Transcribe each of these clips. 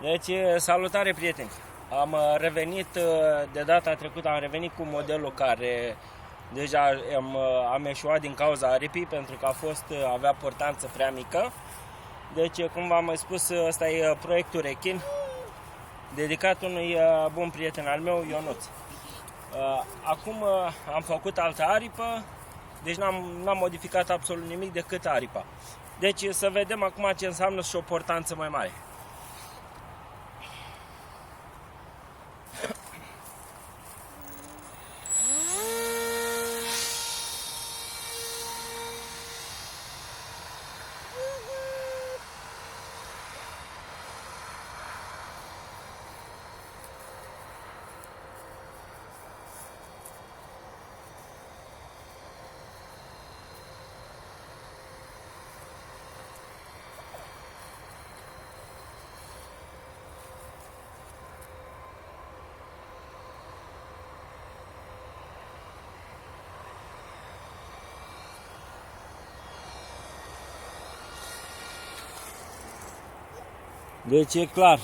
Deci, salutare prieteni! Am revenit de data trecută, am revenit cu modelul care deja am eșuat din cauza aripii, pentru că avea portanță prea mică. Deci, cum v-am mai spus, ăsta e proiectul Rechin, dedicat unui bun prieten al meu, Ionuț. Acum am făcut altă aripă, deci n-am modificat absolut nimic decât aripa. Deci să vedem acum ce înseamnă și o portanță mai mare. Deci e clar,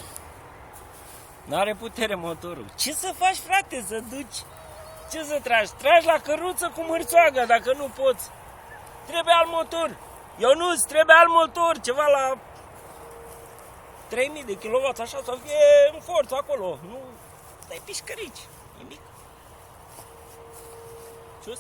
n-are putere motorul. Ce să faci, frate, să duci? Ce să tragi? Tragi la căruță cu mărțoagă, dacă nu poți. Trebuie alt motor. Ionuț, trebuie alt motor, ceva la 3000 de kW, așa, să fie în forță acolo. Nu dai pișcărici, nimic. Sus.